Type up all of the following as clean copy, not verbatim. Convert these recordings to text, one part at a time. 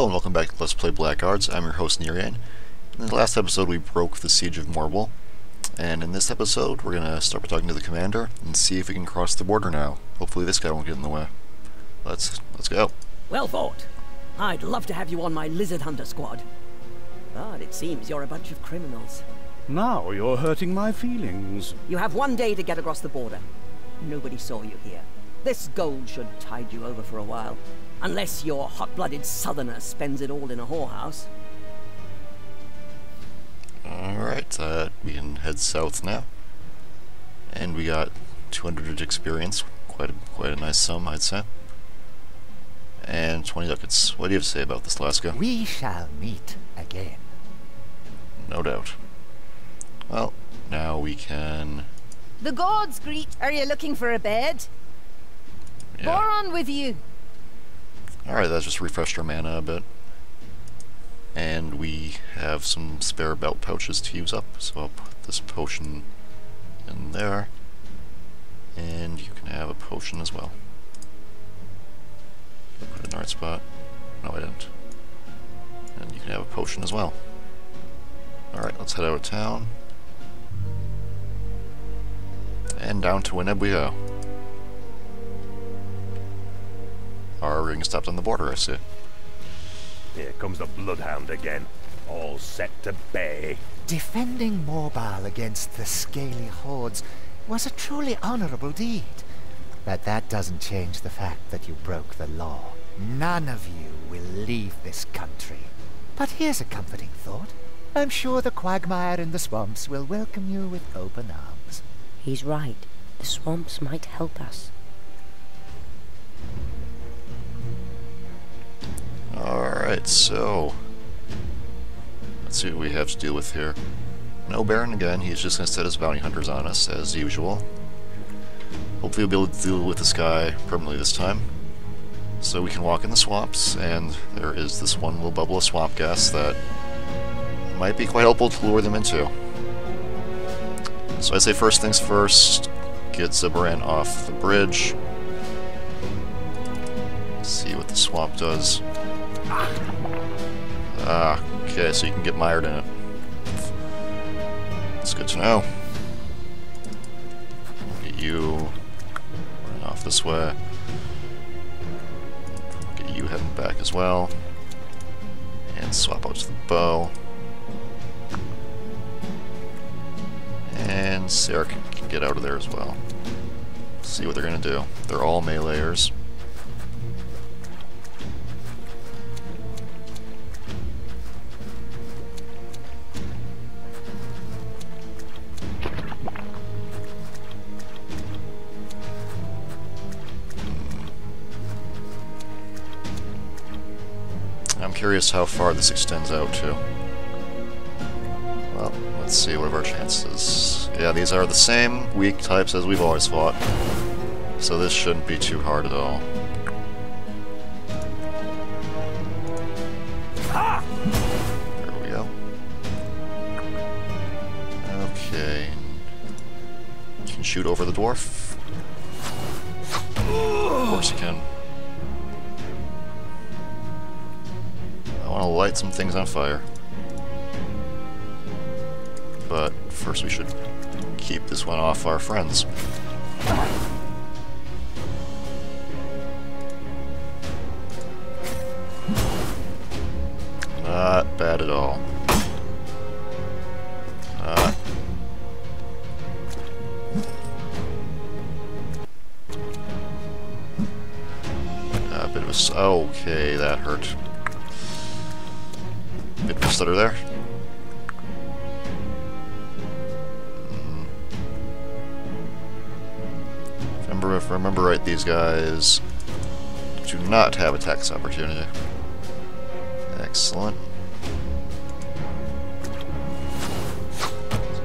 Hello and welcome back to Let's Play Blackguards. I'm your host Nirian. In the last episode we broke the siege of Morble, and in this episode we're gonna start by talking to the commander and see if we can cross the border now. Hopefully this guy won't get in the way. Let's go. Well fought. I'd love to have you on my lizard hunter squad. But it seems you're a bunch of criminals. Now you're hurting my feelings. You have 1 day to get across the border. Nobody saw you here. This gold should tide you over for a while. Unless your hot-blooded southerner spends it all in a whorehouse. Alright, we can head south now. And we got 200 experience. Quite a nice sum, I'd say. And 20 ducats. What do you have to say about this, Laska? We shall meet again. No doubt. Well, now we can... The gods greet. Are you looking for a bed? Yeah. More on with you. Alright, that just refreshed our mana a bit. And we have some spare belt pouches to use up, so I'll put this potion in there. And you can have a potion as well. Put it in the right spot. No, I didn't. And you can have a potion as well. Alright, let's head out of town. And down to Wineb we go. Our ring stopped on the border, I see. Here comes the bloodhound again, all set to bay. Defending Morble against the scaly hordes was a truly honorable deed. But that doesn't change the fact that you broke the law. None of you will leave this country. But here's a comforting thought. I'm sure the quagmire in the swamps will welcome you with open arms. He's right. The swamps might help us. Alright, so... let's see what we have to deal with here. No Baron again, he's just going to set his bounty hunters on us, as usual. Hopefully we'll be able to deal with this guy permanently this time. So we can walk in the swamps, and there is this one little bubble of swamp gas that might be quite helpful to lure them into. So I say first things first, get Zibaran off the bridge. See what the swamp does. Okay, so you can get mired in it. That's good to know. Get you running off this way. Get you heading back as well. And swap out to the bow. And Sarah can get out of there as well. See what they're gonna do. They're all meleeers. I'm curious how far this extends out to. Well, let's see what are our chances. Yeah, these are the same weak types as we've always fought, so this shouldn't be too hard at all. There we go. Okay. You can shoot over the dwarf. Of course you can. I want to light some things on fire. But first we should keep this one off our friends. Not bad at all. A bit of a... okay, that hurt. Bit of a stutter there. If I remember right, these guys do not have a tax opportunity. Excellent.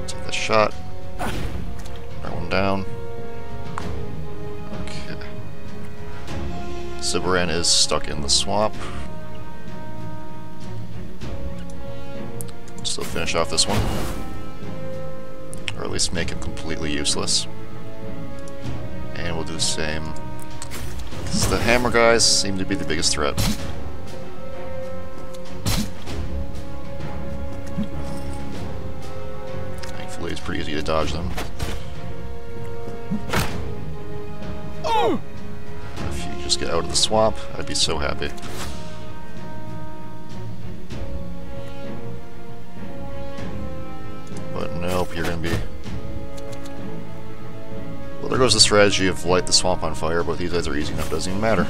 Take that shot. That one down. Okay. Zibaran is stuck in the swamp. Still finish off this one. Or at least make him completely useless. And we'll do the same. Because the hammer guys seem to be the biggest threat. to dodge them. If you just get out of the swamp, I'd be so happy. But nope, you're gonna be... Well, there goes the strategy of light the swamp on fire, but these guys are easy enough, it doesn't even matter.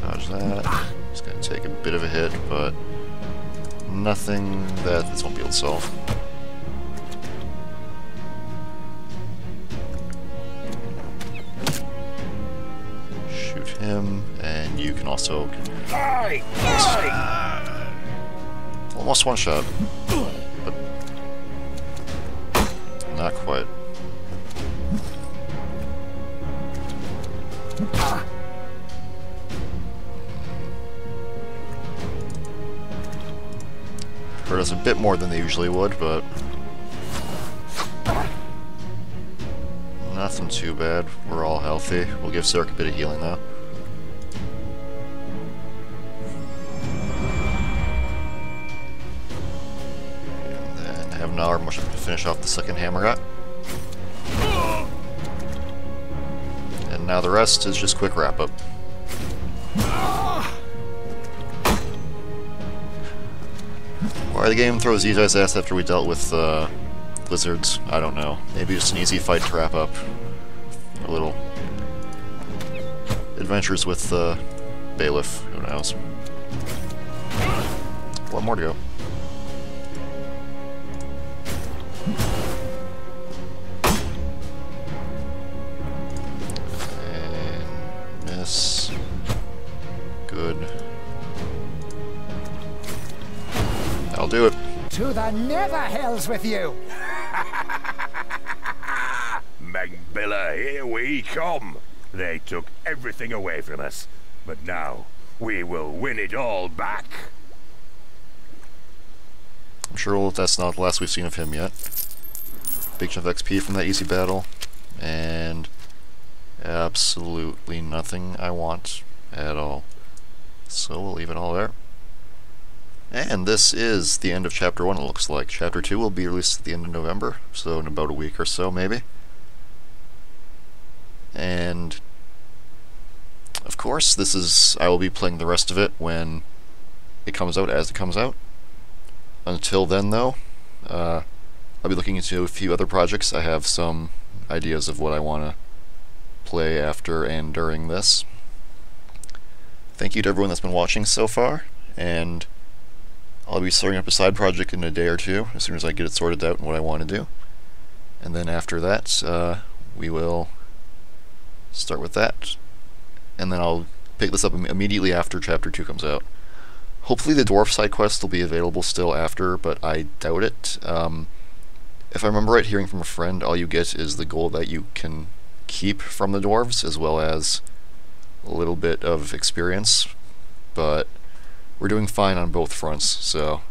Dodge that. It's gonna take a bit of a hit, but nothing that this won't be able to solve. Shoot him, and you can also... Die! Die! Almost one shot, but not quite. Hurt us a bit more than they usually would, but nothing too bad. We're all healthy. We'll give Zerk a bit of healing though. And then have an hour much to finish off the second hammer gut. And now the rest is just quick wrap up. Why the game throws these guys' ass after we dealt with lizards, I don't know. Maybe just an easy fight to wrap up. A little adventures with Bailiff, who knows. One more to go. And miss. Good. I'll do it. To the nether hells with you! Magbilla, here we come. They took everything away from us, but now we will win it all back. I'm sure that's not the last we've seen of him yet. Big chunk of XP from that easy battle, and absolutely nothing I want at all. So we'll leave it all there. And this is the end of Chapter 1, it looks like. Chapter 2 will be released at the end of November, so in about a week or so, maybe. And, of course, I will be playing the rest of it when it comes out, as it comes out. Until then, though, I'll be looking into a few other projects. I have some ideas of what I want to play after and during this. Thank you to everyone that's been watching so far, and I'll be starting up a side project in a day or two, as soon as I get it sorted out and what I want to do. And then after that, we will start with that. And then I'll pick this up immediately after Chapter 2 comes out. Hopefully the dwarf side quest will be available still after, but I doubt it. If I remember right, hearing from a friend, all you get is the gold that you can keep from the dwarves, as well as a little bit of experience. But we're doing fine on both fronts, so...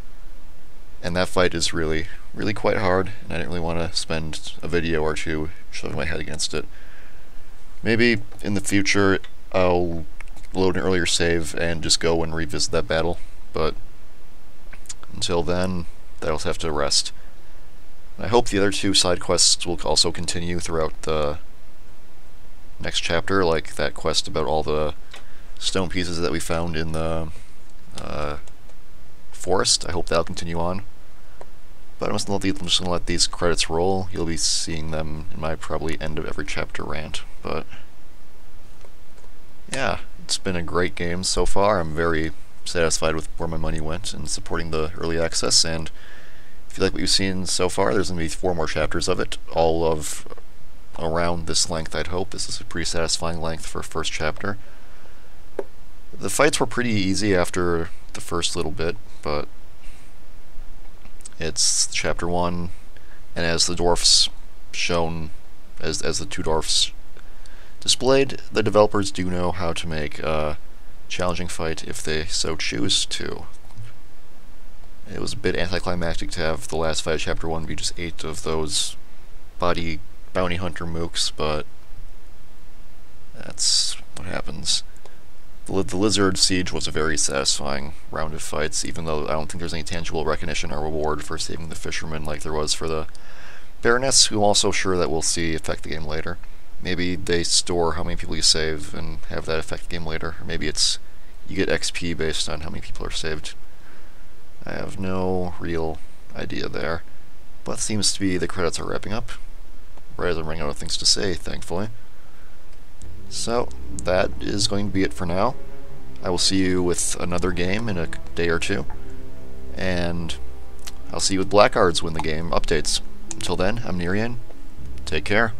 And that fight is really, really quite hard, and I didn't really want to spend a video or two shoving my head against it. Maybe in the future I'll load an earlier save and just go and revisit that battle, but until then, that'll have to rest. I hope the other two side quests will also continue throughout the next chapter, like that quest about all the stone pieces that we found in the forest. I hope that'll continue on. But I'm just gonna let these credits roll. You'll be seeing them in my probably end of every chapter rant. But yeah, it's been a great game so far. I'm very satisfied with where my money went in supporting the early access, and if you like what you've seen so far, there's gonna be 4 more chapters of it, all of around this length, I'd hope. This is a pretty satisfying length for a first chapter. The fights were pretty easy after the first little bit, but it's chapter 1, and as the dwarfs shown, as the 2 dwarfs displayed, the developers do know how to make a challenging fight if they so choose to. It was a bit anticlimactic to have the last fight of chapter 1 be just 8 of those bounty hunter mooks, but that's what happens. The Lizard Siege was a very satisfying round of fights, even though I don't think there's any tangible recognition or reward for saving the fishermen like there was for the Baroness, who I'm also sure that we'll see affect the game later. Maybe they store how many people you save and have that affect the game later, or maybe it's you get XP based on how many people are saved. I have no real idea there, but it seems to be the credits are wrapping up, right as I'm running out of things to say, thankfully. So, that is going to be it for now. I will see you with another game in a day or two, and I'll see you with Blackguards when the game updates. Until then, I'm Nerian. Take care.